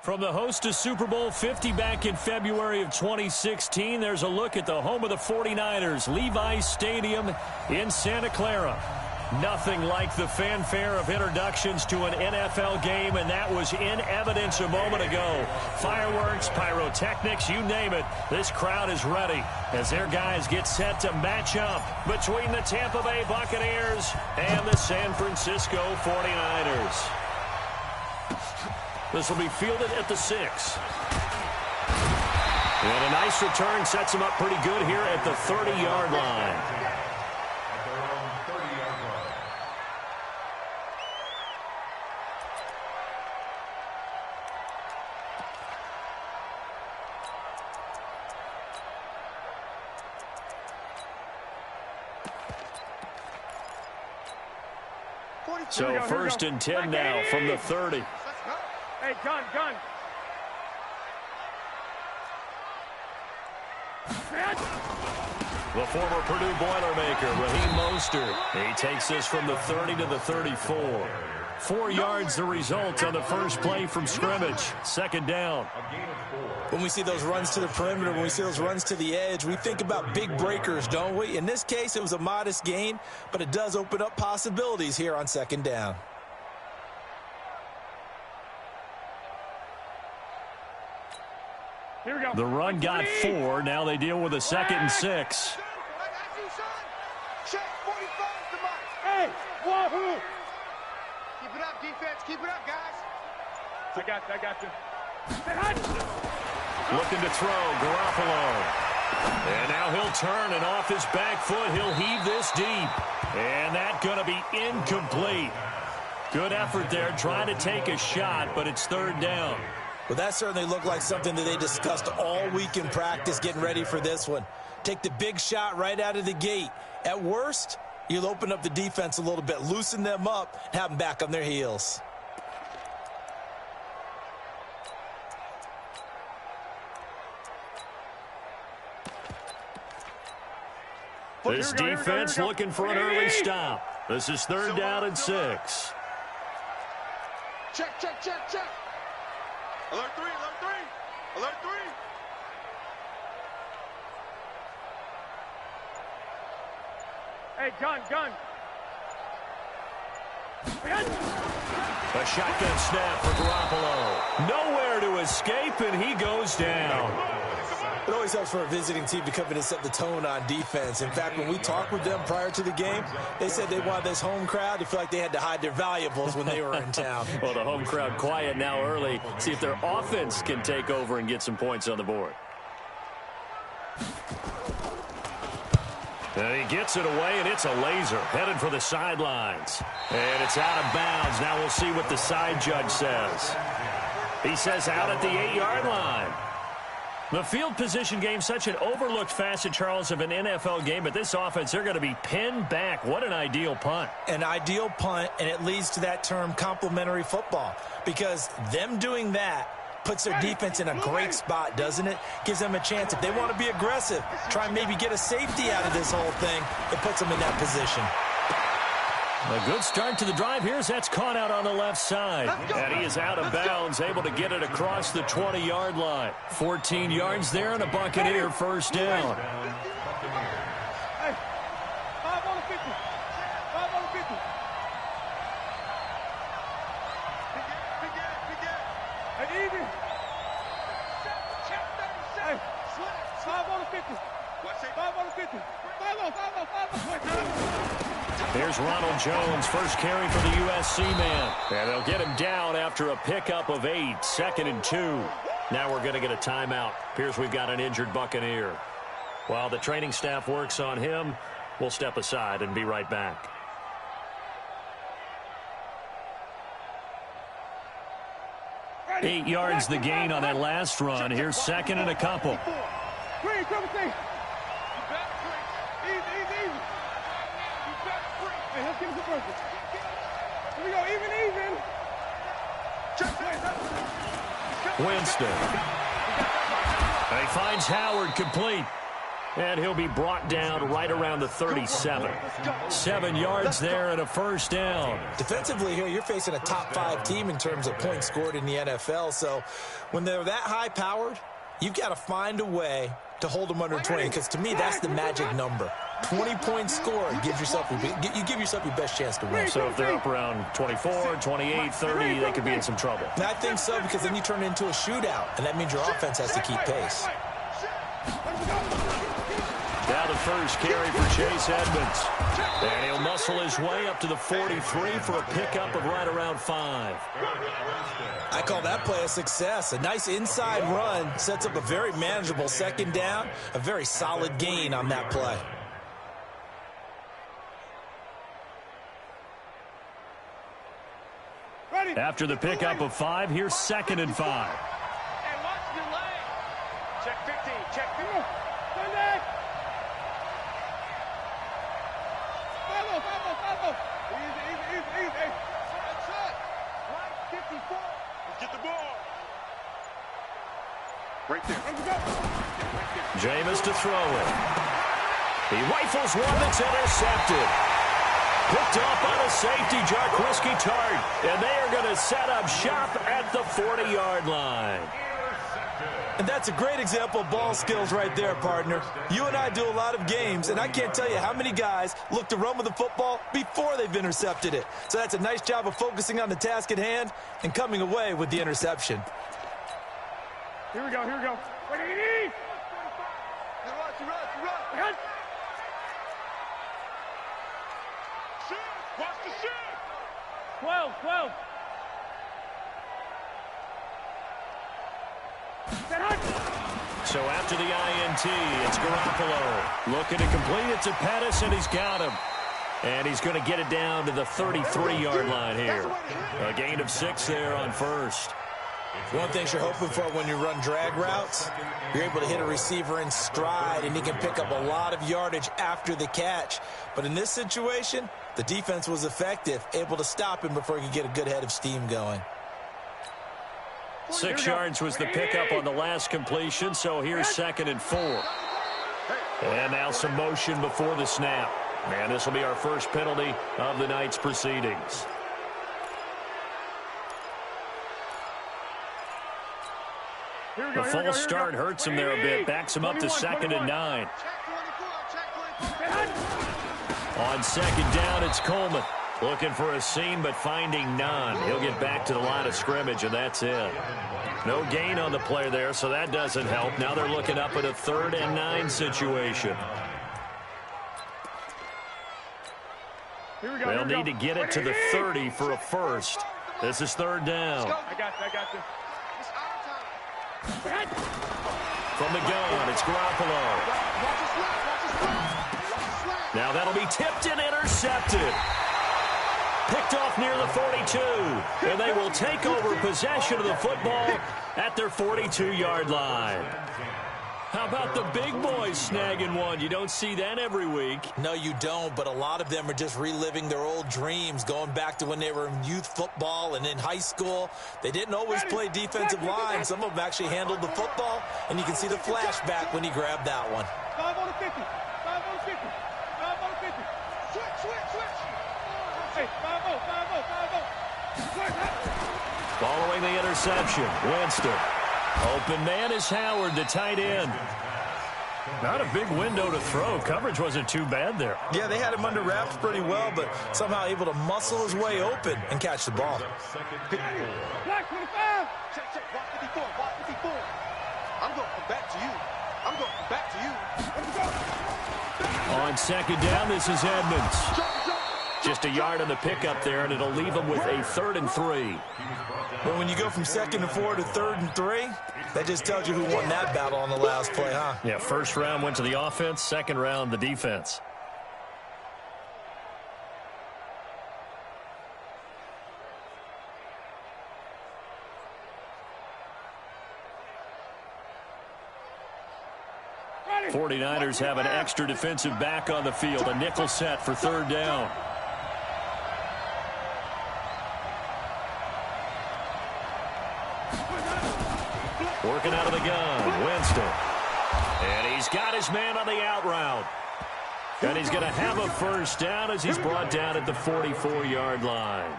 From the host to Super Bowl 50 back in February of 2016, there's a look at the home of the 49ers, Levi's Stadium in Santa Clara. Nothing like the fanfare of introductions to an NFL game, and that was in evidence a moment ago. Fireworks, pyrotechnics, you name it. This crowd is ready as their guys get set to match up between the Tampa Bay Buccaneers and the San Francisco 49ers. This will be fielded at the 6. And a nice return sets him up pretty good here at the 30-yard line. So first and 10 now from the 30. Hey, gun. The former Purdue Boilermaker, Raheem Mostert. He takes this from the 30 to the 34. 4 yards the result on the first play from scrimmage. Second down. When we see those runs to the perimeter, when we see those runs to the edge, we think about big breakers, don't we? In this case, it was a modest gain, but it does open up possibilities here on second down. Here we go. The run got 4. Now they deal with a 2nd and 6. Hey, wahoo! Keep it up, defense. Keep it up, guys. I got you. Looking to throw, Garoppolo. And now he'll turn, and off his back foot, he'll heave this deep. And that's going to be incomplete. Good effort there, trying to take a shot, but it's third down. Well, that certainly looked like something that they discussed all week in practice, getting ready for this one. Take the big shot right out of the gate. At worst, you'll open up the defense a little bit, loosen them up, and have them back on their heels. This defense looking for an early stop. This is third down and 6. Check. Alert 3. Hey, gun. A shotgun snap for Garoppolo. Nowhere to escape, and he goes down. It always helps for a visiting team to come in and set the tone on defense. In fact, when we talked with them prior to the game, they said they wanted this home crowd to feel like they had to hide their valuables when they were in town. Well, the home crowd quiet now early. See if their offense can take over and get some points on the board. And he gets it away, and it's a laser. Headed for the sidelines. And it's out of bounds. Now we'll see what the side judge says. He says out at the 8-yard line. The field position game, such an overlooked facet, Charles, of an NFL game. But this offense, they're going to be pinned back. What an ideal punt. An ideal punt, and it leads to that term complementary football. Because them doing that puts their defense in a great spot, doesn't it? Gives them a chance. If they want to be aggressive, try and maybe get a safety out of this whole thing, it puts them in that position. A good start to the drive here as that's caught out on the left side. And he is out of bounds, able to get it across the 20-yard line. 14 yards there and a Buccaneer first down. Hey, 5 on the 50. 5 on the 50. Hey, easy. Hey, 5 on the 50. 5 on the 50. 5 on. There's Ronald Jones, first carry for the USC man. And they'll get him down after a pickup of 8, 2nd and 2. Now we're going to get a timeout. Appears we've got an injured Buccaneer. While the training staff works on him, we'll step aside and be right back. Ready. 8 yards the gain on that last run. Here's 2nd and a couple. Here we go, even. Winston. And he finds Howard complete. And he'll be brought down right around the 37. 7 yards there and a first down. Defensively here, you're facing a top 5 team in terms of points scored in the NFL. So when they're that high-powered, you've got to find a way to hold them under 20, because to me, that's the magic number. 20 points scored, you give yourself your best chance to win. So if they're up around 24, 28, 30, they could be in some trouble. And I think so, because then you turn it into a shootout, and that means your offense has to keep pace. Now the first carry for Chase Edmonds. And he'll muscle his way up to the 43 for a pickup of right around 5. I call that play a success. A nice inside run sets up a very manageable second down, a very solid gain on that play. After the pickup of 5, here's 2nd and 5. Hey, watch your leg. Check 15. Check 15. Follow. Easy. Shut. Right, 54. Let's get the ball. Right there. Jameis to throw it. He rifles one that's intercepted. Picked off by the safety, Jarquiski Tart. And they are going to set up shop at the 40-yard line. And that's a great example of ball skills right there, partner. You and I do a lot of games, and I can't tell you how many guys look to run with the football before they've intercepted it. So that's a nice job of focusing on the task at hand and coming away with the interception. Here we go. What do you need? You run. Shoot. Watch the shoot. 12. So after the INT, it's Garoppolo. Looking to complete it to Pettis, and he's got him. And he's going to get it down to the 33-yard line here. A gain of 6 there on first. One thing you're hoping for when you run drag routes, you're able to hit a receiver in stride, and he can pick up a lot of yardage after the catch. But in this situation, the defense was effective, able to stop him before he could get a good head of steam going. 6 yards was the pickup on the last completion, so here's 2nd and 4. And now some motion before the snap. And this will be our first penalty of the night's proceedings. The false start hurts him there a bit. Backs him up to 2nd and 9. On 2nd down, it's Coleman. Looking for a seam, but finding none. He'll get back to the line of scrimmage, and that's it. No gain on the play there, so that doesn't help. Now they're looking up at a 3rd and 9 situation. They'll need to get it to the 30 for a first. This is 3rd down. I got this. From the gun, it's Garoppolo. Now that'll be tipped and intercepted. Picked off near the 42. And they will take over possession of the football at their 42-yard line. How about the big boys snagging one? You don't see that every week. No, you don't, but a lot of them are just reliving their old dreams, going back to when they were in youth football and in high school. They didn't always play defensive line. Some of them actually handled the football, and you can see the flashback when he grabbed that one. 5 on the 50. 5 on the 50. 5 on the 50. Switch. Hey, 5-0. Following the interception, Winston. Open man is Howard, the tight end. Not a big window to throw. Coverage wasn't too bad there. Yeah, they had him under wraps pretty well, but somehow able to muscle his way open and catch the ball. Black 25. Check. Watch 54. I'm going back to you. On 2nd down, this is Edmonds. Just a yard on the pickup there, and it'll leave them with a 3rd and 3. Well, when you go from 2nd and 4 to 3rd and 3, that just tells you who won that battle on the last play, huh? Yeah, first round went to the offense, 2nd round the defense. The 49ers have an extra defensive back on the field, a nickel set for 3rd down. Working out of the gun, Winston. And he's got his man on the out route. And he's going to have a first down as he's brought down at the 44-yard line.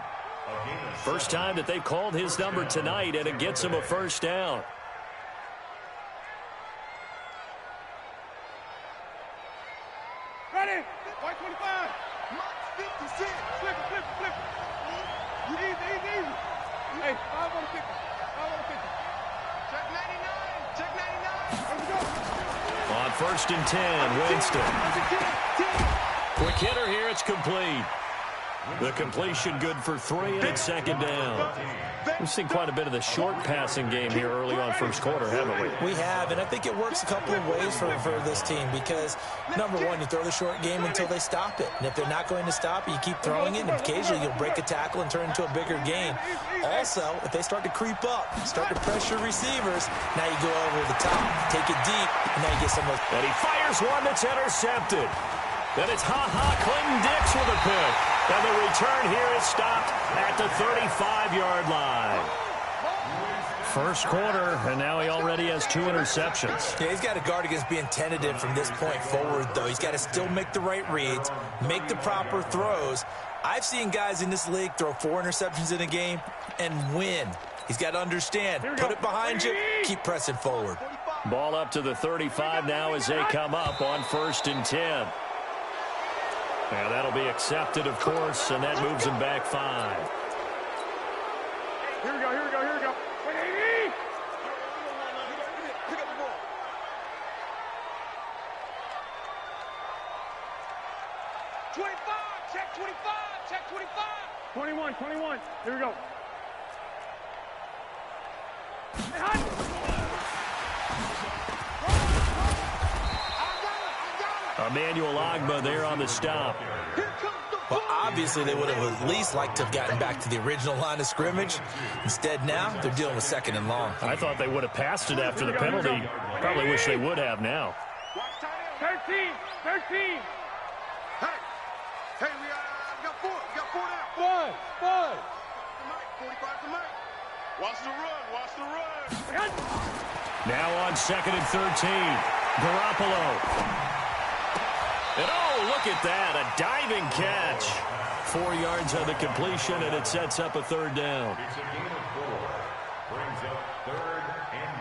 First time that they've called his number tonight, and it gets him a first down. Ready? White 25. Max 56. Flip it. Easy. Hey, 5 on the 50. 5 on the 50. Check 99. Check 99. Let's go. On 1st and 10, Winston. Quick hitter here, it's complete. The completion good for 3, and it's 2nd down. We've seen quite a bit of the short passing game here early on first quarter, haven't we? We have, and I think it works a couple of ways for this team because, number one, you throw the short game until they stop it. And if they're not going to stop it, you keep throwing it, and occasionally you'll break a tackle and turn it into a bigger game. Also, if they start to creep up, start to pressure receivers, now you go over the top, take it deep, and now you get some of those. And he fires one that's intercepted. Then it's Clinton-Dix with a pick. And the return here is stopped at the 35-yard line. First quarter, and now he already has 2 interceptions. Yeah, he's got to guard against being tentative from this point forward, though. He's got to still make the right reads, make the proper throws. I've seen guys in this league throw 4 interceptions in a game and win. He's got to understand, put it behind you, keep pressing forward. Ball up to the 35 now as they come up on 1st and 10. Now that'll be accepted, of course, and that moves him back 5. Here we go. 25, check 25. 21. Here we go. Emmanuel Ogbah there on the stop. Well, obviously they would have at least liked to have gotten back to the original line of scrimmage. Instead now, they're dealing with 2nd and long. I thought they would have passed it after the penalty. Probably wish they would have now. 13. Hey, we got 4. We got 4 now. 5. 45 to Mike. Watch the run. Now on 2nd and 13. Garoppolo. And oh, look at that, a diving catch. 4 yards on the completion, and it sets up a 3rd down. It's a gain of 4. Brings up 3rd and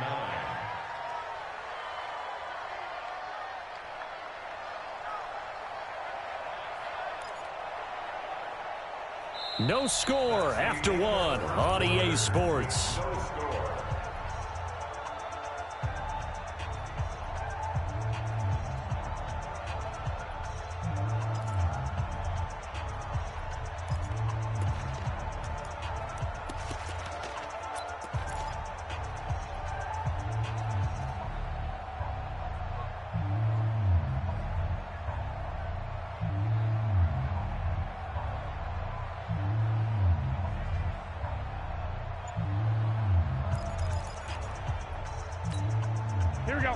9. No score after 1 on EA Sports. No score.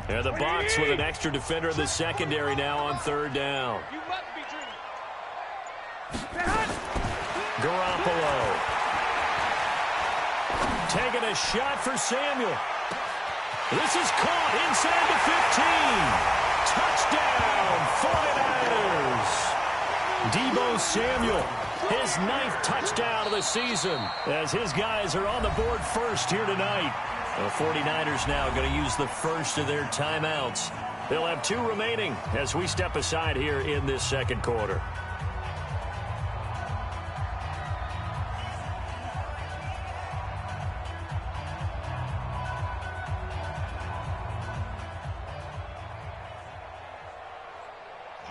And the Bucs with an extra defender in the secondary now on 3rd down. Garoppolo. Taking a shot for Samuel. This is caught inside the 15. Touchdown, 49ers. Deebo Samuel, his 9th touchdown of the season as his guys are on the board first here tonight. The 49ers now going to use the first of their timeouts. They'll have 2 remaining as we step aside here in this 2nd quarter.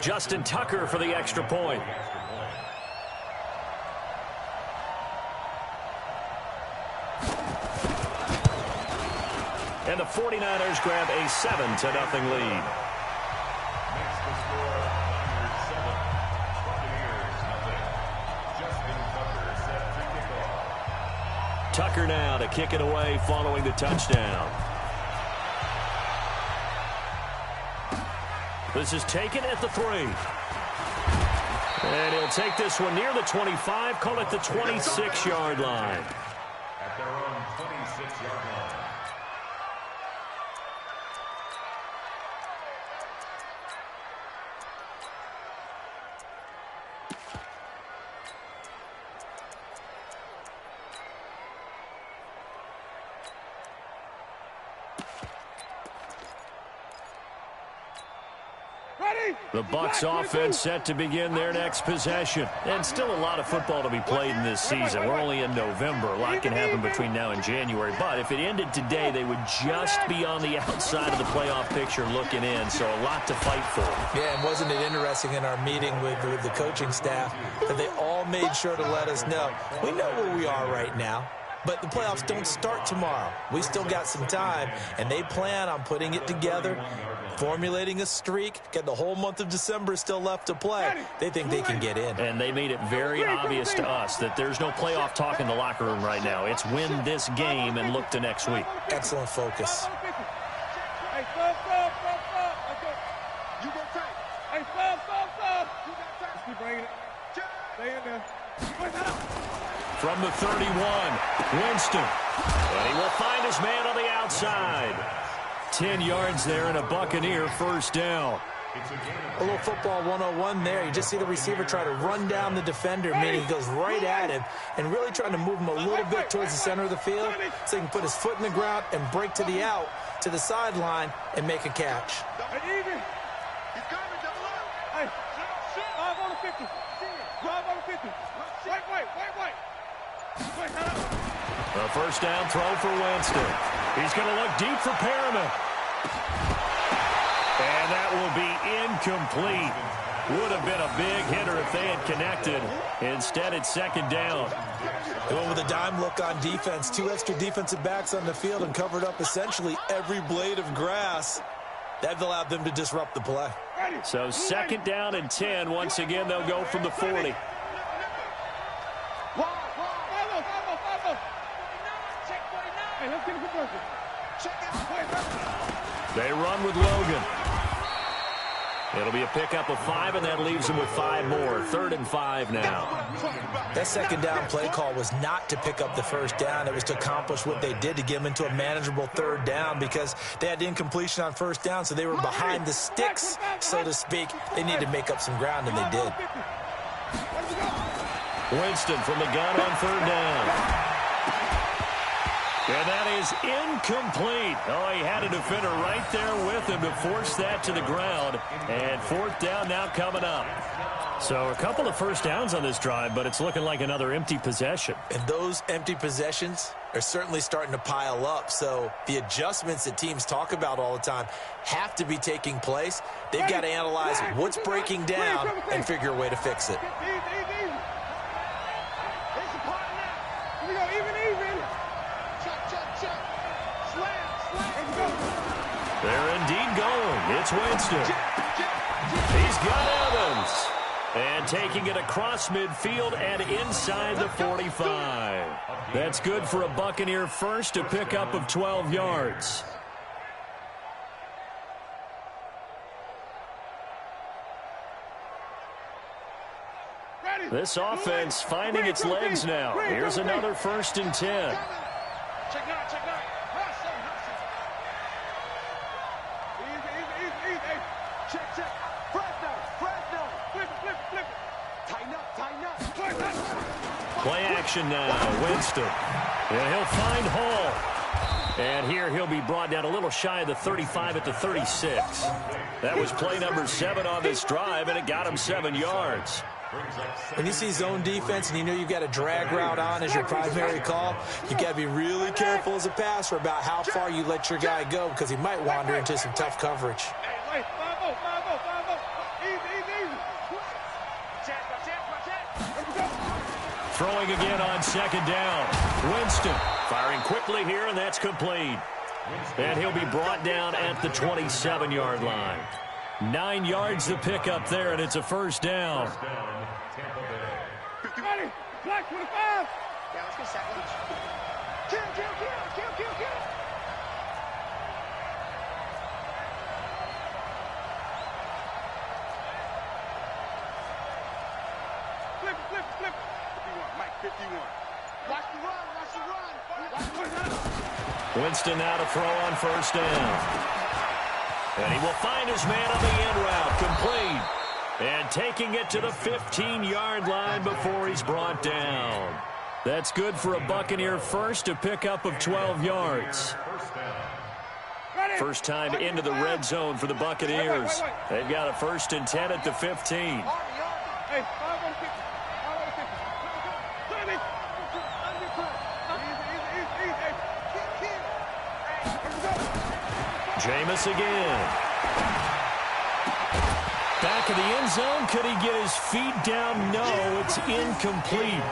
Justin Tucker for the extra point. And the 49ers grab a 7-0 lead. Makes the score Niners 7, Buccaneers nothing. Justin Tucker set to kickoff. Tucker now to kick it away following the touchdown. This is taken at the 3. And he'll take this one near the 25, call it the 26-yard line. At their own 26-yard line. The Bucs offense set to begin their next possession. And still a lot of football to be played in this season. We're only in November. A lot can happen between now and January. But if it ended today, they would just be on the outside of the playoff picture looking in. So a lot to fight for. Yeah, and wasn't it interesting in our meeting with the coaching staff that they all made sure to let us know, we know where we are right now. But the playoffs don't start tomorrow. We still got some time, and they plan on putting it together, formulating a streak, get the whole month of December still left to play. They think they can get in. And they made it very obvious to us that there's no playoff talk in the locker room right now. It's win this game and look to next week. Excellent focus. Hey, you go tight. Hey, you got tight. Just keep bringing it. Stay in there. From the 31, Winston. And he will find his man on the outside. 10 yards there and a Buccaneer first down. A little football 101 there. You just see the receiver try to run down the defender, meaning he goes right at him and really trying to move him a little bit towards the center of the field so he can put his foot in the ground and break to the out, to the sideline, and make a catch. Hey, Egan. He's coming, double up. Hey, drive on the 50. Drive on the 50. Wait. A first down throw for Winston. He's going to look deep for Perriman. And that will be incomplete. Would have been a big hitter if they had connected. Instead, it's second down. Going with a dime look on defense. 2 extra defensive backs on the field and covered up essentially every blade of grass. That allowed them to disrupt the play. So second down and 10. Once again, they'll go from the 40. They run with Logan. It'll be a pickup of 5, and that leaves them with 5 more. 3rd and 5 now. That second down play call was not to pick up the first down. It was to accomplish what they did to get them into a manageable 3rd down because they had incompletion on first down, so they were behind the sticks, so to speak. They needed to make up some ground, and they did. Winston from the gun on 3rd down. And that is incomplete. Oh, he had a defender right there with him to force that to the ground. And 4th down now coming up. So a couple of first downs on this drive, but it's looking like another empty possession. And those empty possessions are certainly starting to pile up. So the adjustments that teams talk about all the time have to be taking place. They've got to analyze what's breaking down and figure a way to fix it. They're indeed going. It's Winston. He's got Evans. And taking it across midfield and inside the 45. That's good for a Buccaneer first, a pickup of 12 yards. This offense finding its legs now. Here's another 1st and 10. Check it out. Check. Fresno. Flip it. Tighten up. Play action now. Winston. And he'll find Hall. And here he'll be brought down a little shy of the 35 at the 36. That was play number 7 on this drive, and it got him 7 yards. When you see zone defense and you know you've got a drag route on as your primary call, you've got to be really careful as a passer about how far you let your guy go because he might wander into some tough coverage. Hey, 5-0. Easy. Throwing again on second down. Winston firing quickly here, and that's complete. And he'll be brought down at the 27-yard line. 9 yards to pick up there, and it's a first down. Ready? Black 25. Yeah, let's go second. Kill. Flip. 51. Mike, 51. Watch the run. Winston now to throw on first down. And he will find his man on the end route, complete. And taking it to the 15-yard line before he's brought down. That's good for a Buccaneer first, a pickup of 12 yards. First time into the red zone for the Buccaneers. They've got a 1st and 10 at the 15. Jameis again. Back of the end zone. Could he get his feet down? No, it's incomplete.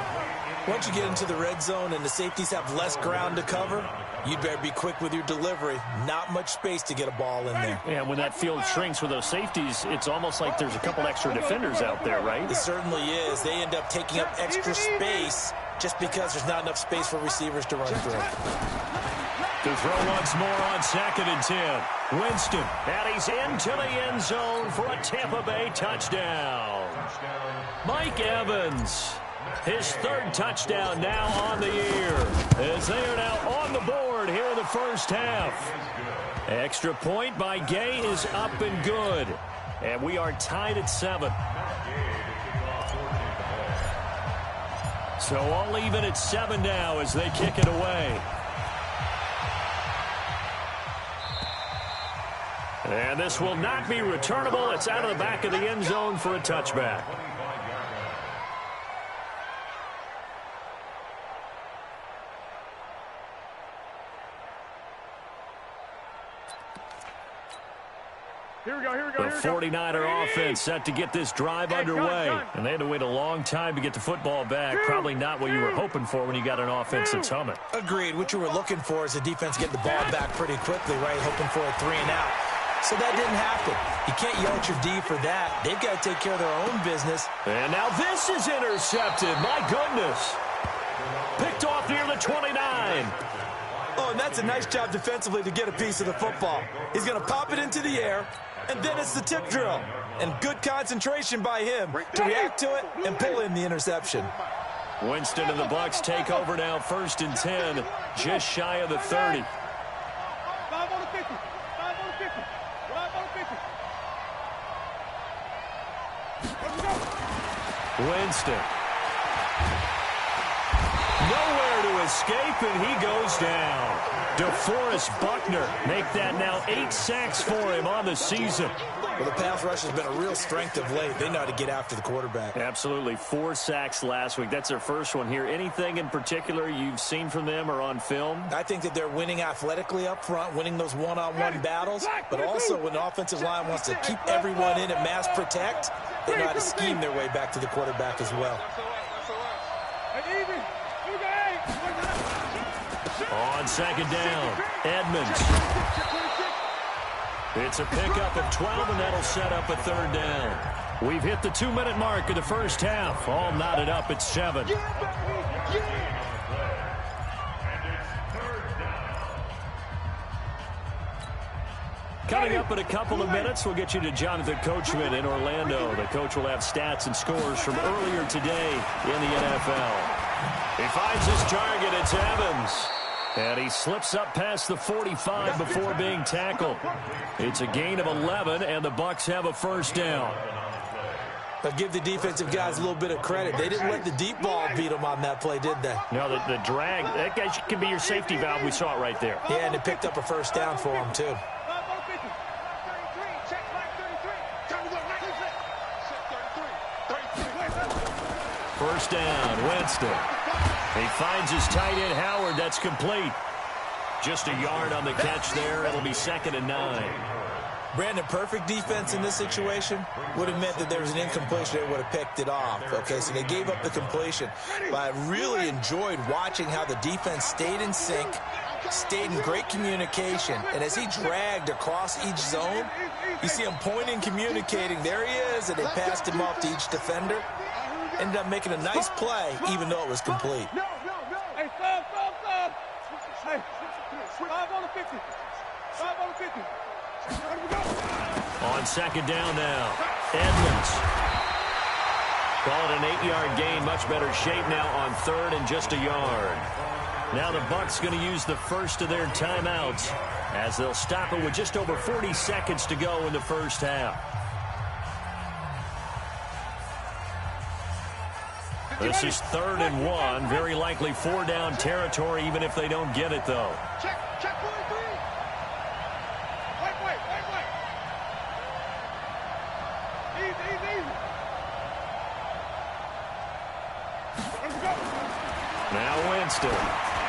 Once you get into the red zone and the safeties have less ground to cover, you'd better be quick with your delivery. Not much space to get a ball in there. Yeah, when that field shrinks with those safeties, it's almost like there's a couple extra defenders out there, right? It certainly is. They end up taking up extra space just because there's not enough space for receivers to run through. To throw once more on 2nd and 10. Winston, and he's into the end zone for a Tampa Bay touchdown. Mike Evans, his 3rd touchdown now on the year, as they are now on the board here in the first half. Extra point by Gay is up and good, and we are tied at 7. So all even at 7 now as they kick it away. And this will not be returnable. It's out of the back of the end zone for a touchback. The 49er offense set to get this drive underway. And they had to wait a long time to get the football back. Probably not what you were hoping for when you got an offense that's humming. Agreed. What you were looking for is the defense get the ball back pretty quickly, right? Hoping for a 3 and out. So that didn't happen. You can't yell at your D for that. They've got to take care of their own business. And now this is intercepted. My goodness. Picked off near the 29. Oh, and that's a nice job defensively to get a piece of the football. He's going to pop it into the air, and then it's the tip drill. And good concentration by him to react to it and pull in the interception. Winston and the Bucs take over now, 1st and 10, just shy of the 30. Winston. Nowhere to escape, and he goes down. DeForest Buckner make that now 8 sacks for him on the season. Well, the pass rush has been a real strength of late. They know how to get after the quarterback. Absolutely. 4 sacks last week. That's their first one here. Anything in particular you've seen from them or on film? I think that they're winning athletically up front, winning those one-on-one battles, but also when the offensive line wants to keep everyone in and mass protect, they know how to scheme their way back to the quarterback as well. On 2nd down, Edmonds. It's a pickup of 12, and that'll set up a 3rd down. We've hit the 2-minute mark of the first half. All knotted up at 7. Coming up in a couple of minutes, we'll get you to Jonathan Coachman in Orlando. The coach will have stats and scores from earlier today in the NFL. He finds his target. It's Evans. And he slips up past the 45 before being tackled. It's a gain of 11, and the Bucs have a 1st down. But give the defensive guys a little bit of credit. They didn't let the deep ball beat them on that play, did they? No, the drag, that guy could be your safety valve. We saw it right there. Yeah, and they picked up a 1st down for him, too. First down, Winston. He finds his tight end, Howard. That's complete. Just a yard on the catch there. It'll be 2nd and 9. Brandon, perfect defense in this situation would have meant that there was an incompletion. They would have picked it off. Okay, so they gave up the completion. But I really enjoyed watching how the defense stayed in sync, stayed in great communication. And as he dragged across each zone, you see him pointing, communicating. There he is, and they passed him off to each defender. Ended up making a nice play, even though it was complete. Hey, stop. Hey, 5 on the 50. 5 on the 50. On 2nd down now, Edmonds. Call it an 8-yard gain. Much better shape now on 3rd and just a yard. Now the Bucs going to use the first of their timeouts as they'll stop it with just over 40 seconds to go in the first half. This is 3rd and 1. Very likely 4-down territory, even if they don't get it, though. Now Winston.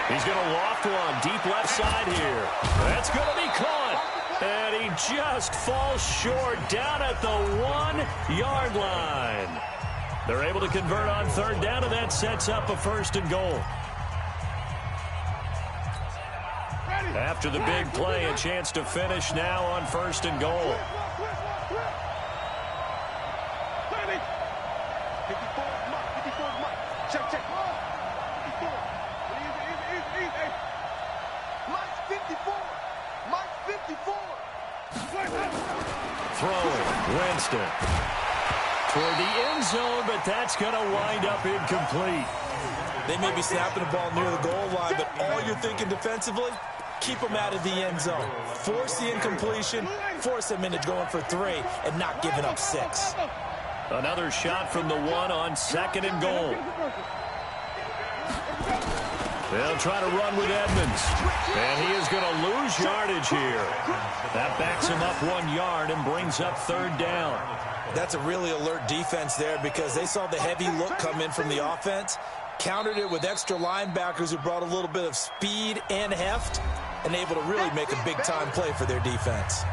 He's going to loft one deep left side here. That's going to be caught. And he just falls short down at the 1-yard line. They're able to convert on third down, and that sets up a 1st and goal. After the big play, a chance to finish now on 1st and goal. Throwing, Winston. Toward the end zone, but that's going to wind up incomplete. They may be snapping the ball near the goal line, but all you're thinking defensively, keep them out of the end zone. Force the incompletion, force them into going for 3, and not giving up 6. Another shot from the 1 on 2nd and goal. They'll try to run with Edmonds. And he is going to lose yardage here. That backs him up 1 yard and brings up 3rd down. That's a really alert defense there because they saw the heavy look come in from the offense, countered it with extra linebackers who brought a little bit of speed and heft, and able to really make a big-time play for their defense.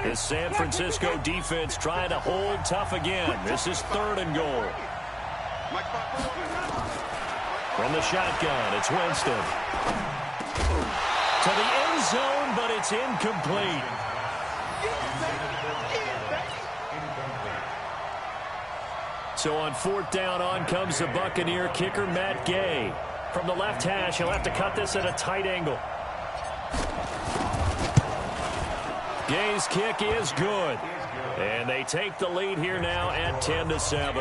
The San Francisco defense trying to hold tough again. This is 3rd and goal. From the shotgun, it's Winston. To the end zone, but it's incomplete. So on 4th down, on comes the Buccaneer kicker, Matt Gay. From the left hash, he'll have to cut this at a tight angle. Gay's kick is good. And they take the lead here now at 10-7.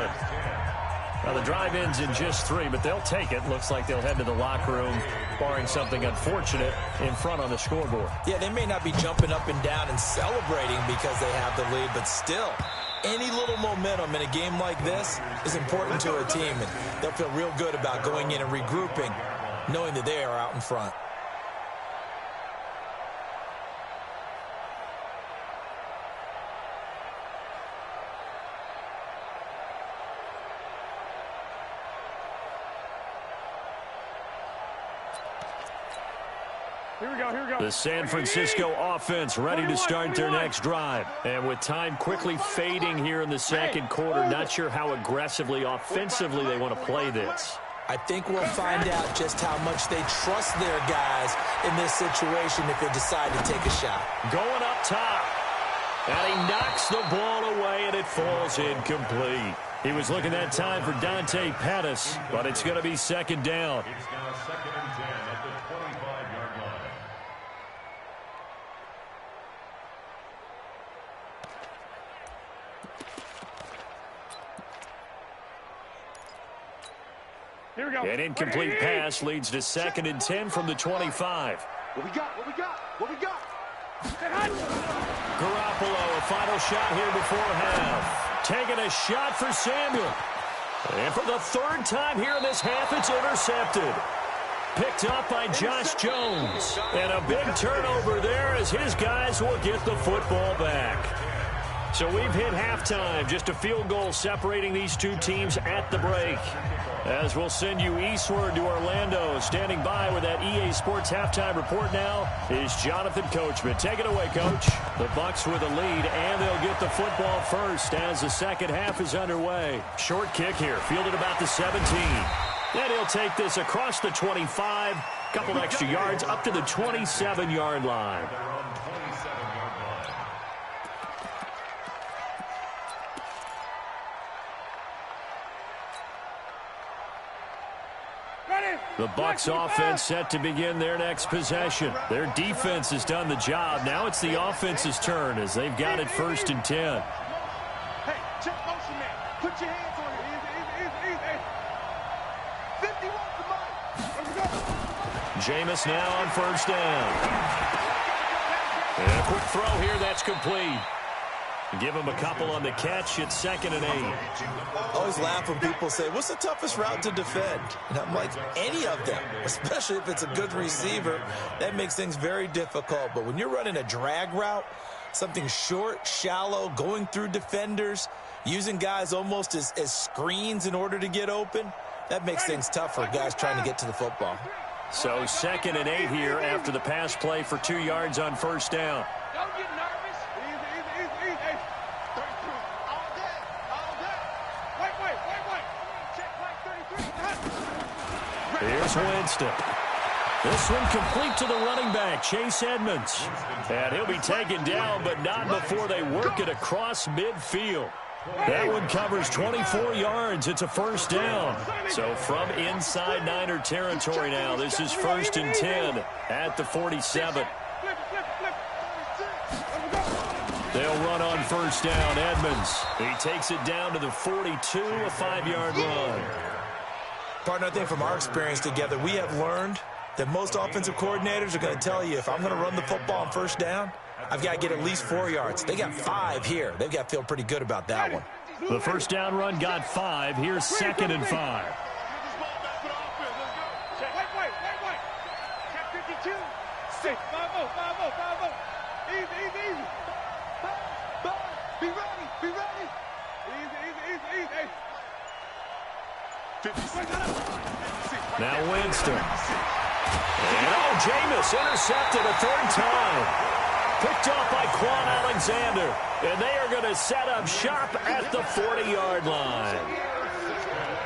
Now, the drive ends in just 3, but they'll take it. Looks like they'll head to the locker room, barring something unfortunate in front on the scoreboard. Yeah, they may not be jumping up and down and celebrating because they have the lead, but still, any little momentum in a game like this is important to a team, and they'll feel real good about going in and regrouping, knowing that they are out in front. The San Francisco offense ready to start their next drive. And with time quickly fading here in the 2nd quarter, not sure how aggressively, offensively they want to play this. I think we'll find out just how much they trust their guys in this situation if they decide to take a shot. Going up top. And he knocks the ball away, and it falls incomplete. He was looking that time for Dante Pettis, but it's going to be 2nd down. It's now 2nd and 10 at the 25-yard line. Here we go. An incomplete pass leads to 2nd and 10 from the 25. What we got? What we got? What we got? Garoppolo, a final shot here before half. Taking a shot for Samuel. And for the 3rd time here in this half, it's intercepted. Picked up by Josh Jones. And a big turnover there as his guys will get the football back. So we've hit halftime. Just a field goal separating these two teams at the break. As we'll send you eastward to Orlando. Standing by with that EA Sports halftime report now is Jonathan Coachman. Take it away, Coach. The Bucs with a lead, and they'll get the football first as the second half is underway. Short kick here, fielded about the 17. Then he'll take this across the 25. Couple extra yards up to the 27-yard line. The Bucs offense set to begin their next possession. Their defense has done the job. Now it's the offense's turn as they've got it 1st and 10. Hey, check motion man. Put your hands on it. Easy. 50 wants the money. Let's go. Jameis now on 1st down. And a quick throw here, that's complete. Give him a couple on the catch. It's 2nd and 8. I always laugh when people say, what's the toughest route to defend? And I'm like, any of them, especially if it's a good receiver. That makes things very difficult. But when you're running a drag route, something short, shallow, going through defenders, using guys almost as screens in order to get open, that makes things tough for guys trying to get to the football. So 2nd and 8 here after the pass play for 2 yards on first down. Don't get nervous. Easy. Hey, 32. All day. Wait. Check like 33. Here's Winston. This one complete to the running back, Chase Edmonds. And he'll be taken down, but not before they work it across midfield. That one covers 24 yards. It's a first down. So from inside Niner territory now, this is 1st and 10 at the 47. They'll run on first down. Edmonds. He takes it down to the 42, a 5-yard run. Partner, I think from our experience together, we have learned that most offensive coordinators are going to tell you, if I'm going to run the football on first down, I've got to get at least 4 yards. They got 5 here. They've got to feel pretty good about that one. The first down run got 5. Here's 2nd and 5. Wait. Check 52. 6. 5-0. Easy. Be ready. Easy. Now Winston. And Jameis intercepted a 3rd time. Picked off by Quan Alexander. And they are going to set up shop at the 40-yard line.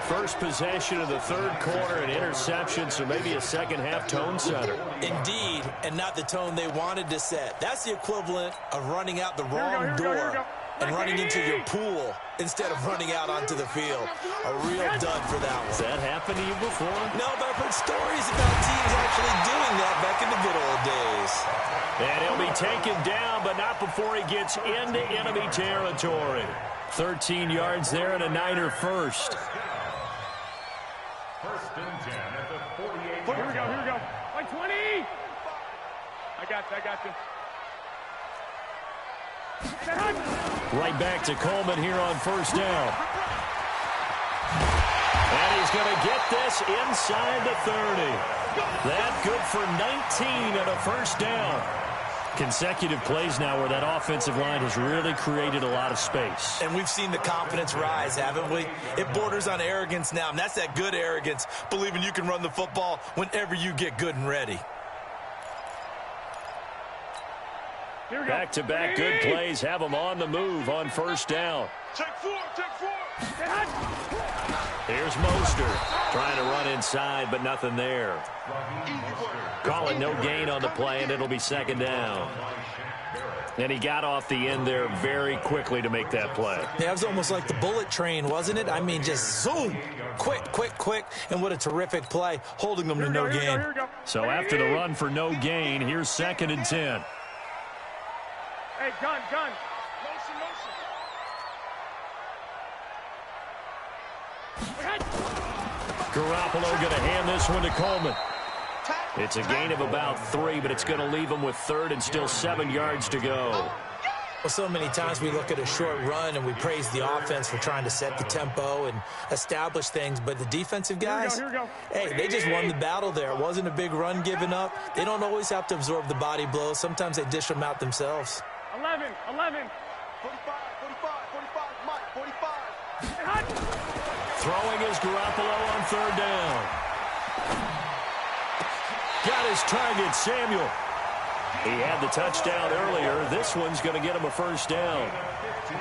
First possession of the 3rd quarter, an interception, so maybe a second-half tone setter. Indeed, and not the tone they wanted to set. That's the equivalent of running out the wrong door and running into your pool instead of running out onto the field. A real dud for that one. Has that happened to you before? No, but I've heard stories about teams actually doing that back in the good old days. And he'll be taken down, but not before he gets into enemy territory. 13 yards there and a Niner first. 1st and 10 at the 48. Here we go. Like 20. I got you. Right back to Coleman here on first down. And he's going to get this inside the 30. That good for 19 and a first down. Consecutive plays now where that offensive line has really created a lot of space. And we've seen the confidence rise, haven't we? It borders on arrogance now, and that's that good arrogance, believing you can run the football whenever you get good and ready. Back-to-back good plays have them on the move on first down. Check 4. Here's Mostert trying to run inside, but nothing there. Call it no gain on the play, and it'll be 2nd down. And he got off the end there very quickly to make that play. Yeah, it was almost like the bullet train, wasn't it? I mean, just zoom, quick, and what a terrific play, holding them to no gain. So after the run for no gain, here's 2nd and 10. Hey, gun. Motion. Garoppolo going to hand this one to Coleman. It's a gain of about 3, but it's going to leave him with 3rd and still 7 yards to go. Well, so many times we look at a short run and we praise the offense for trying to set the tempo and establish things, but the defensive guys, hey, they just won the battle there. It wasn't a big run given up. They don't always have to absorb the body blows. Sometimes they dish them out themselves. 11. 45, Mike, 45. Throwing is Garoppolo on 3rd down. Got his target, Samuel. He had the touchdown earlier. This one's going to get him a first down.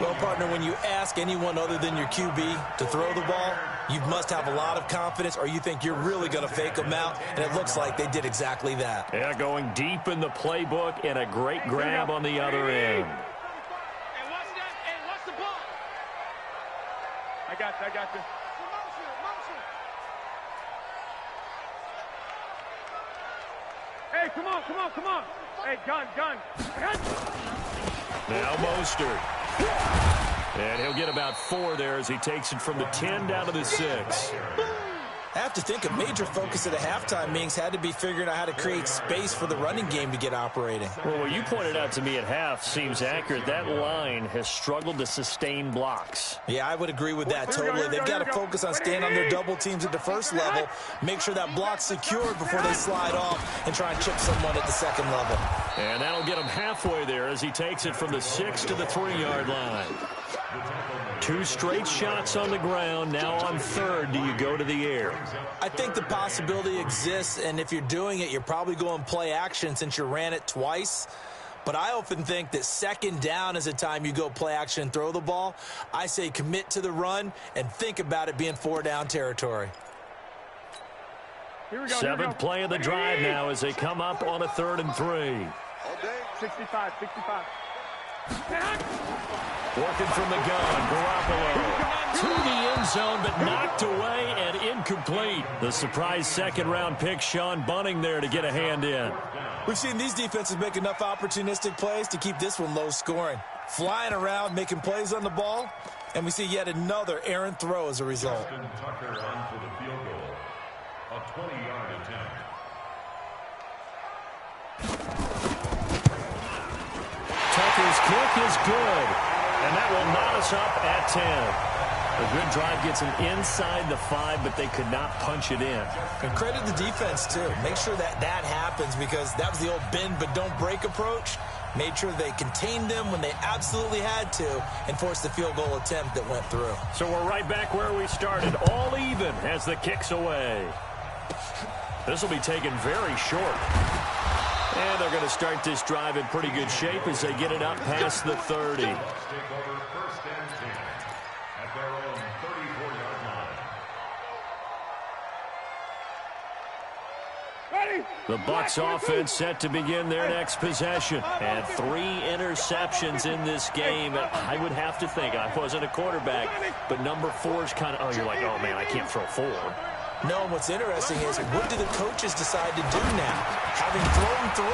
Well, partner, when you ask anyone other than your QB to throw the ball, you must have a lot of confidence or you think you're really going to fake them out, and it looks like they did exactly that. Yeah, going deep in the playbook and a great grab on the other end. And watch that. And watch the ball. I got you. Motion. Hey, come on. Hey, gun. Now Mostert. And he'll get about 4 there as he takes it from the 10 down to the 6. I have to think a major focus of the halftime meetings had to be figuring out how to create space for the running game to get operating. Well, what you pointed out to me at half seems accurate. That line has struggled to sustain blocks. Yeah, I would agree with that totally. They've got to focus on staying on their double teams at the first level, make sure that block's secured before they slide off and try and chip someone at the second level. And that'll get him halfway there as he takes it from the 6 to the 3-yard line. 2 straight shots on the ground. Now on third, do you go to the air? I think the possibility exists, and if you're doing it, you're probably going play action since you ran it twice. But I often think that second down is a time you go play action and throw the ball. I say commit to the run and think about it being 4-down territory. Here we go, 7th play of the drive now as they come up on a 3rd and 3. All day, 65. Working from the gun, Garoppolo to the end zone, but knocked away and incomplete. The surprise second-round pick, Sean Bunting, there to get a hand in. We've seen these defenses make enough opportunistic plays to keep this one low scoring. Flying around, making plays on the ball, and we see yet another errant throw as a result. Tucker on for the field goal. A 20-yard attempt. Tucker's kick is good, and that will knot us up at 10. A good drive gets them inside the 5, but they could not punch it in. And credit the defense, too. Make sure that happens because that was the old bend but don't break approach. Made sure they contained them when they absolutely had to and forced the field goal attempt that went through. So we're right back where we started, all even as the kick's away. This will be taken very short. And they're going to start this drive in pretty good shape as they get it up past the 30. Take over 1st and 10 at their own 34-yard line. Ready? The Bucs offense set to begin their next possession. And 3 interceptions in this game. I would have to think, I wasn't a quarterback, but number 4's kind of, oh, you're like, oh, man, I can't throw 4. No, and what's interesting is what do the coaches decide to do now? Having thrown 3,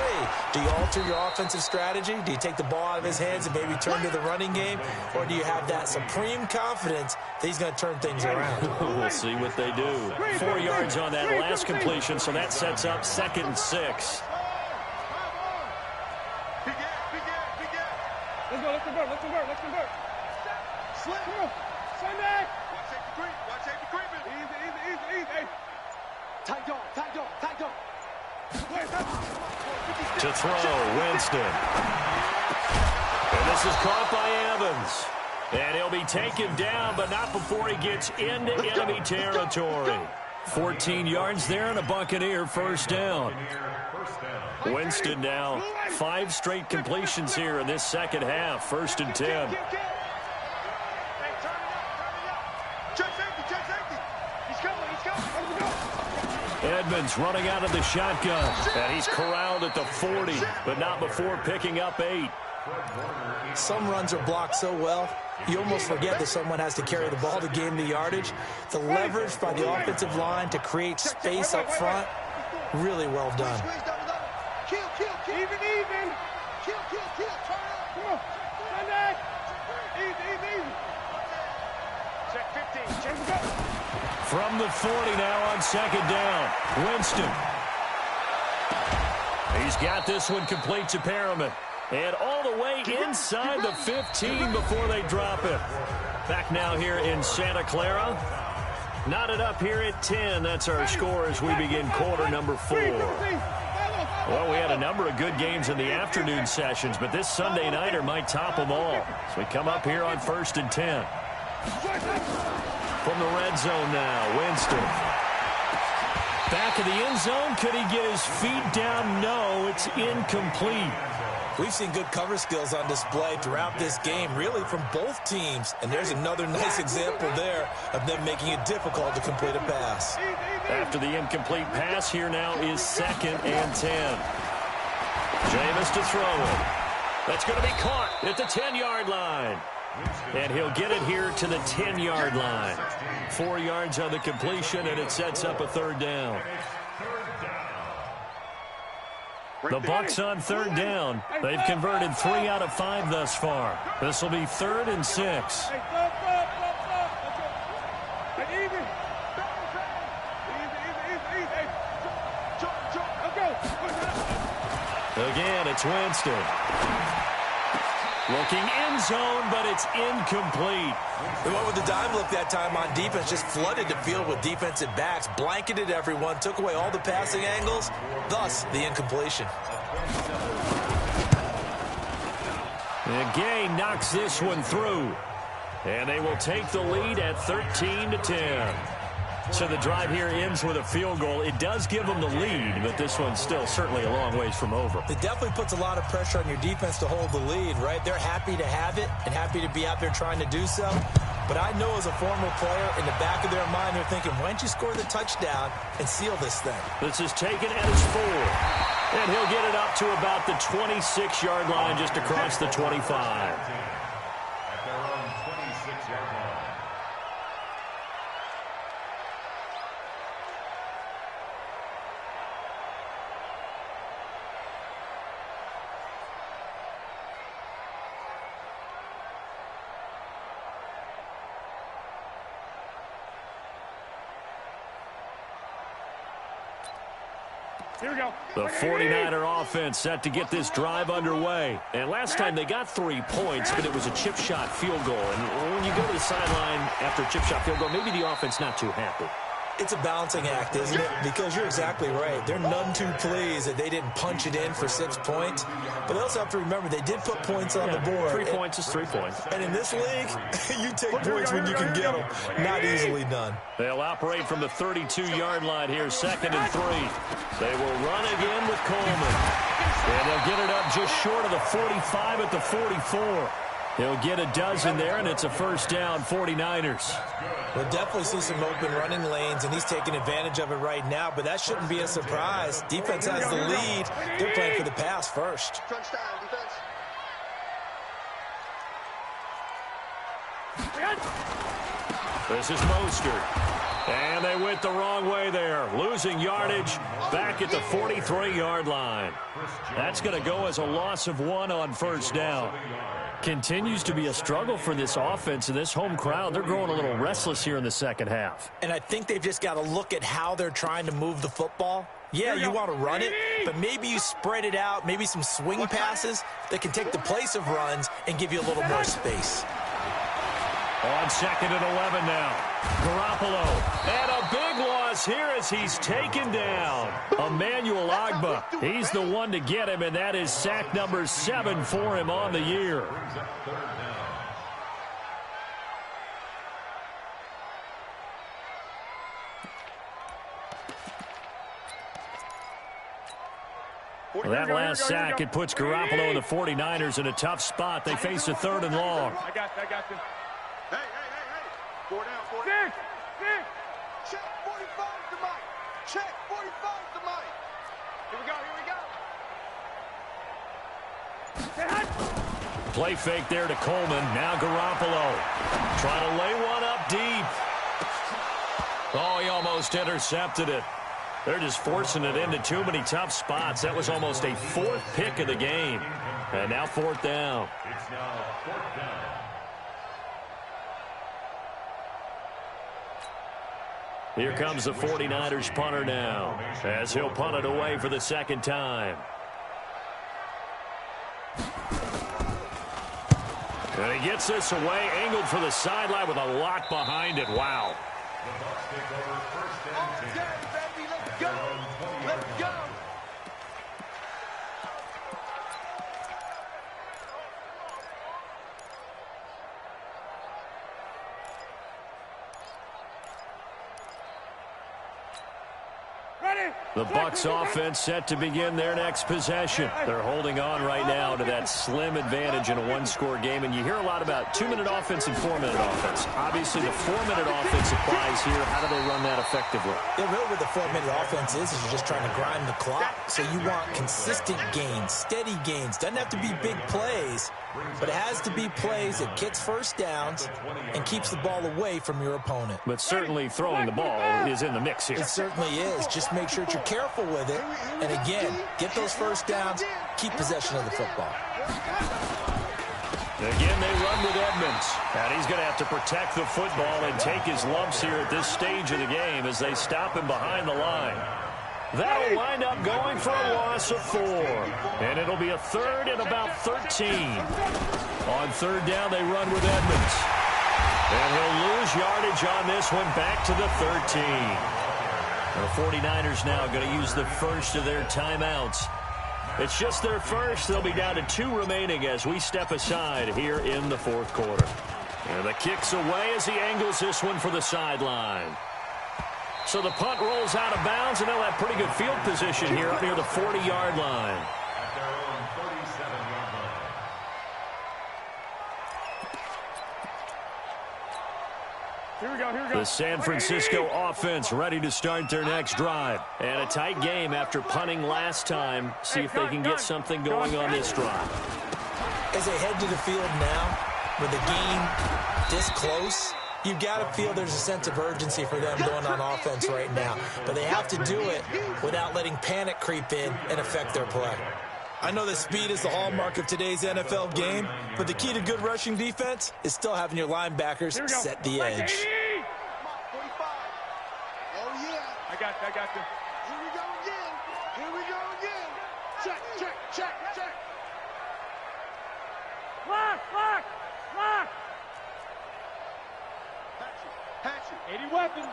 do you alter your offensive strategy? Do you take the ball out of his hands and maybe turn to the running game? Or do you have that supreme confidence that he's going to turn things around? We'll see what they do. 4 yards on that last completion, so that sets up 2nd and 6. Let's convert. Slip. Come on. Sunday. Watch safety creeping. Easy. Tight dog. To throw, Winston. And this is caught by Evans. And he'll be taken down, but not before he gets into enemy territory. 14 yards there and a Buccaneer first down. Winston now 5 straight completions here in this second half. 1st and 10. Edmonds running out of the shotgun. And he's corralled at the 40, but not before picking up 8. Some runs are blocked so well, you almost forget that someone has to carry the ball to gain the yardage. The leverage by the offensive line to create space up front, really well done. Even. Come on. Sunday. Easy. Check 15. Check go. From the 40 now on 2nd down. Winston. He's got this one complete to Perriman. And all the way inside the 15 before they drop it. Back now here in Santa Clara. Knotted up here at 10. That's our score as we begin quarter number 4. Well, we had a number of good games in the afternoon sessions, but this Sunday nighter might top them all. So we come up here on 1st and 10. From the red zone now, Winston. Back of the end zone. Could he get his feet down? No, it's incomplete. We've seen good cover skills on display throughout this game, really from both teams. And there's another nice example there of them making it difficult to complete a pass. After the incomplete pass, here now is 2nd and 10. Jameis to throw it. That's going to be caught at the 10-yard line. And he'll get it here to the 10-yard line. 4 yards on the completion, and it sets up a 3rd down. The Bucs on 3rd down. They've converted 3 out of 5 thus far. This will be 3rd and 6. again. It's Winston. Looking end zone, but it's incomplete. They went with the dime look that time on defense, just flooded the field with defensive backs, blanketed everyone, took away all the passing angles, thus the incompletion. And Gay knocks this one through. And they will take the lead at 13-10. So the drive here ends with a field goal. It does give them the lead, but this one's still certainly a long ways from over. It definitely puts a lot of pressure on your defense to hold the lead, right? They're happy to have it and happy to be out there trying to do so. But I know as a former player, in the back of their mind, they're thinking, why don't you score the touchdown and seal this thing? This is taken at his 4. And he'll get it up to about the 26-yard line, just across the 25. Here we go. The 49er offense set to get this drive underway. And last time they got 3 points, but it was a chip shot field goal. And when you go to the sideline after a chip shot field goal, maybe the offense not too happy. It's a balancing act, isn't it? Because you're exactly right. They're none too pleased that they didn't punch it in for 6 points. But they also have to remember they did put points on the board. 3 points is 3 points. And in this league, you take points when you can get them. Not easily done. They'll operate from the 32-yard line here, 2nd and 3. They will run again with Coleman. And they'll get it up just short of the 45 at the 44. He'll get a dozen there, and it's a first down, 49ers. We'll definitely see some open running lanes, and he's taking advantage of it right now, but that shouldn't be a surprise. Defense has the lead. They're playing for the pass first. Crunch time, defense. This is Mostert. And they went the wrong way there. Losing yardage back at the 43-yard line. That's going to go as a loss of 1 on first down. Continues to be a struggle for this offense and this home crowd. They're growing a little restless here in the second half. And I think they've just got to look at how they're trying to move the football. Yeah, you want to run it, but maybe you spread it out, maybe some swing passes that can take the place of runs and give you a little more space. On 2nd and 11 now. Garoppolo. And a big loss here as he's taken down. Emmanuel Ogbah. He's the one to get him, and that is sack number 7 for him on the year. Well, that last sack, it puts Garoppolo and the 49ers in a tough spot. They face a 3rd and long. I got you. Hey. 4 down, 4 down. Check 45 to Mike. Check 45 to Mike. Here we go. Play fake there to Coleman. Now Garoppolo trying to lay one up deep. Oh, he almost intercepted it. They're just forcing it into too many tough spots. That was almost a 4th pick of the game. And now 4th down. It's now 4th down. Here comes the 49ers punter now, as he'll punt it away for the 2nd time. And he gets this away, angled for the sideline with a lot behind it. Wow. The Bucs take over 1st and 10. Baby, let's go. Let's go. The Bucs offense set to begin their next possession. They're holding on right now to that slim advantage in a 1-score game. And you hear a lot about 2-minute offense and 4-minute offense. Obviously, the 4-minute offense applies here. How do they run that effectively? Yeah, really what the 4-minute offense is you're just trying to grind the clock. So you want consistent gains, steady gains. Doesn't have to be big plays, but it has to be plays that gets first downs and keeps the ball away from your opponent. But certainly throwing the ball is in the mix here. It certainly is. Just make sure that you're careful with it. And again, get those first downs, keep possession of the football. Again, they run with Edmonds. And he's going to have to protect the football and take his lumps here at this stage of the game as they stop him behind the line. That'll wind up going for a loss of 4. And it'll be a third and about 13. On third down, they run with Edmonds. And he'll lose yardage on this one back to the 13. The 49ers now going to use the first of their timeouts. It's just their first. They'll be down to 2 remaining as we step aside here in the fourth quarter. And the kick's away as he angles this one for the sideline. So the punt rolls out of bounds, and they'll have pretty good field position here up near the 40-yard line. At their own 37-yard line. Here we go, here we go. The San Francisco offense ready to start their next drive. And a tight game after punting last time. See if they can get something going on this drive. As they head to the field now, with the game this close, you've got to feel there's a sense of urgency for them going on offense right now. But they have to do it without letting panic creep in and affect their play. I know that speed is the hallmark of today's NFL game, but the key to good rushing defense is still having your linebackers set the edge. 45. Oh, yeah. I got you. Here we go again. Here we go again. Check, check, check, check. Lock. Hatchet. 80 weapons.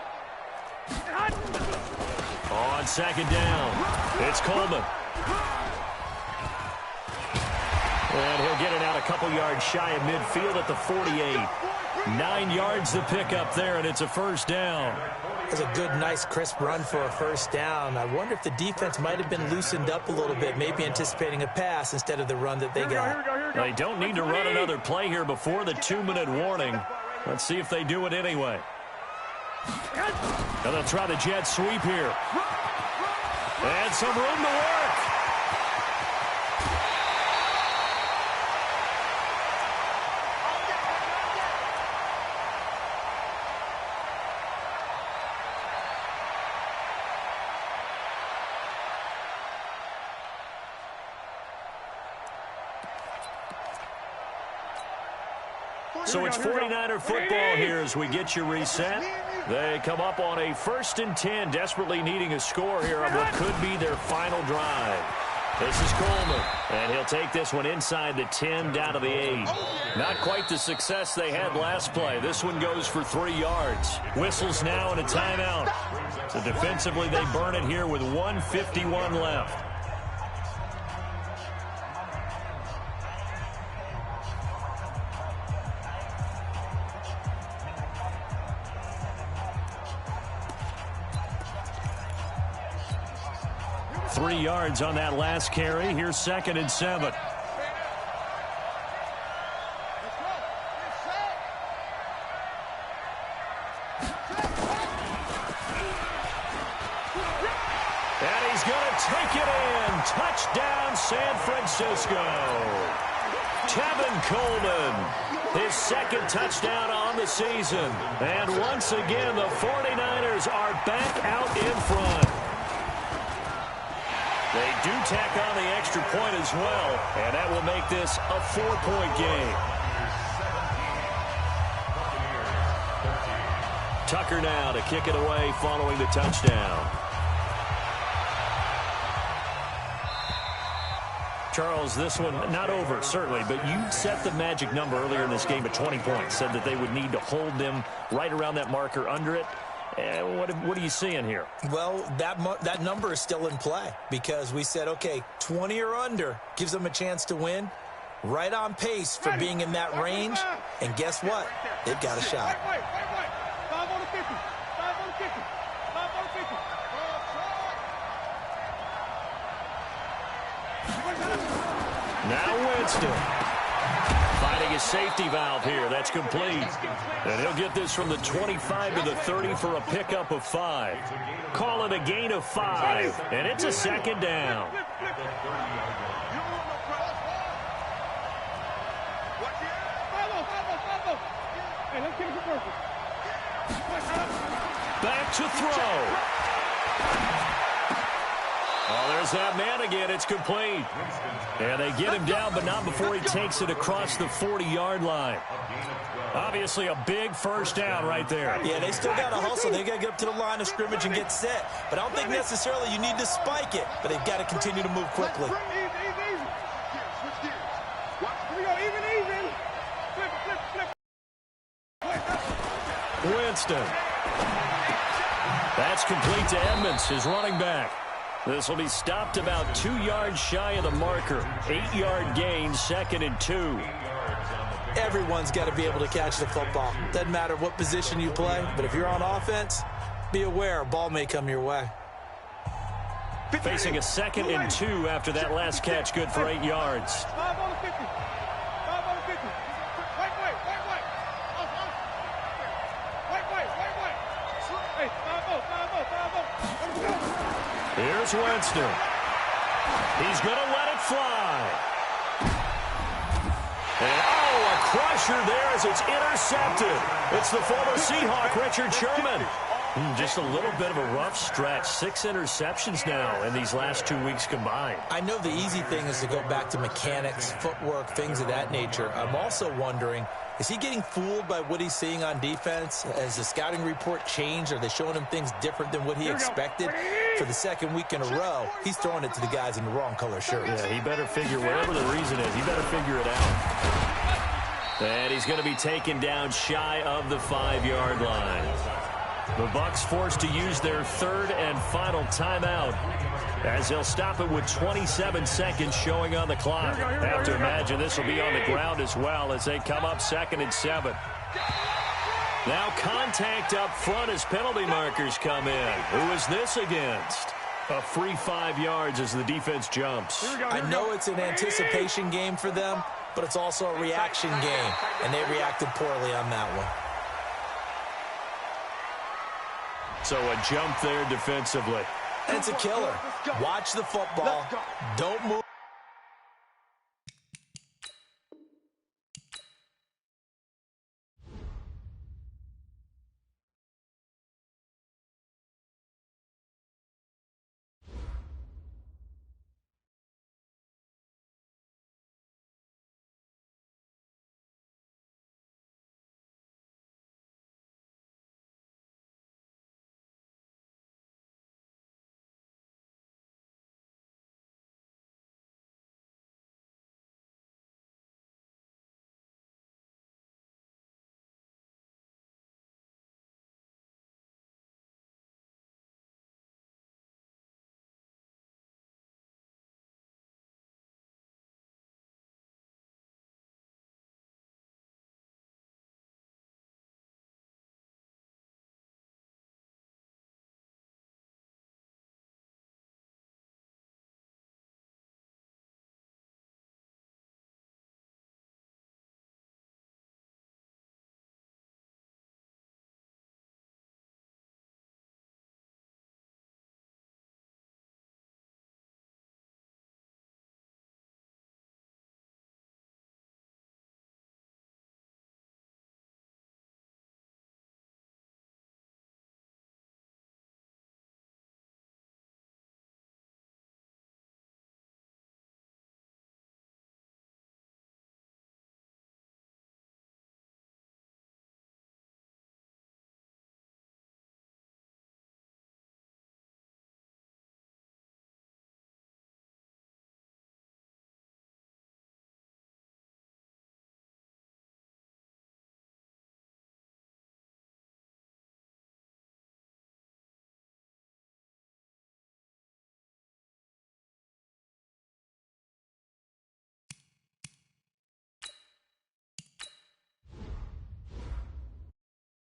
On second down, it's Coleman. And he'll get it out a couple yards shy of midfield at the 48. 9 yards to pick up there, and it's a first down. It's a good, nice, crisp run for a first down. I wonder if the defense might have been loosened up a little bit, maybe anticipating a pass instead of the run that they got. They don't need to run another play here before the 2-minute warning. Let's see if they do it anyway. And they'll try the jet sweep here. And some room to work. So it's 49er football here as we get you reset. They come up on a 1st and 10, desperately needing a score here on what could be their final drive. This is Coleman, and he'll take this one inside the 10 down to the 8. Not quite the success they had last play. This one goes for 3 yards. Whistles now and a timeout. So defensively they burn it here with 1:51 left. Three yards on that last carry. Here's 2nd and 7. And he's going to take it in. Touchdown, San Francisco. Tevin Coleman, his 2nd touchdown on the season. And once again, the 49ers are back out in front. They do tack on the extra point as well, and that will make this a 4-point game. Tucker now to kick it away following the touchdown. Charles, this one not over, certainly, but you set the magic number earlier in this game at 20 points, said that they would need to hold them right around that marker under it. What are you seeing here? Well, that number is still in play because we said, okay, 20 or under gives them a chance to win. Right on pace for being in that range. And guess what? They've got a shot. 5 on the 50. 5 on the 50. 5 on the 50. Now Winston. Finding his safety valve here. That's complete. And he'll get this from the 25 to the 30 for a pickup of 5. Call it a gain of 5. And it's a 2nd down. Back to throw. Oh, there's that man again. It's complete. And they get him down, but not before he takes it across the 40-yard line. Obviously a big first down right there. Yeah, they still got to hustle. They got to get up to the line of scrimmage and get set. But I don't think necessarily you need to spike it, but they've got to continue to move quickly. Winston. That's complete to Edmonds, his running back. This will be stopped about 2 yards shy of the marker. 8-yard gain, 2nd and 2. Everyone's got to be able to catch the football. Doesn't matter what position you play, but if you're on offense, be aware a ball may come your way. Facing a 2nd and 2 after that last catch, good for 8 yards. 5 on the 50. 5 on the 50. Wait. Hey, 5-0. Here's Winston. He's going to let it fly. And a crusher there as it's intercepted. It's the former Seahawk, Richard Sherman. Just a little bit of a rough stretch. 6 interceptions now in these last 2 weeks combined. I know the easy thing is to go back to mechanics, footwork, things of that nature. I'm also wondering, is he getting fooled by what he's seeing on defense? Has the scouting report changed? Are they showing him things different than what he expected? For the 2nd week in a row, he's throwing it to the guys in the wrong color shirts. Yeah, he better figure, whatever the reason is, he better figure it out. And he's going to be taken down shy of the 5-yard line. The Bucs forced to use their 3rd and final timeout as they'll stop it with 27 seconds showing on the clock. Have to imagine this will be on the ground as well as they come up 2nd and 7. Now contact up front as penalty markers come in. Who is this against? A free 5 yards as the defense jumps. I know it's an anticipation game for them, but it's also a reaction game, and they reacted poorly on that one. So a jump there defensively. And it's a killer. Watch the football. Don't move.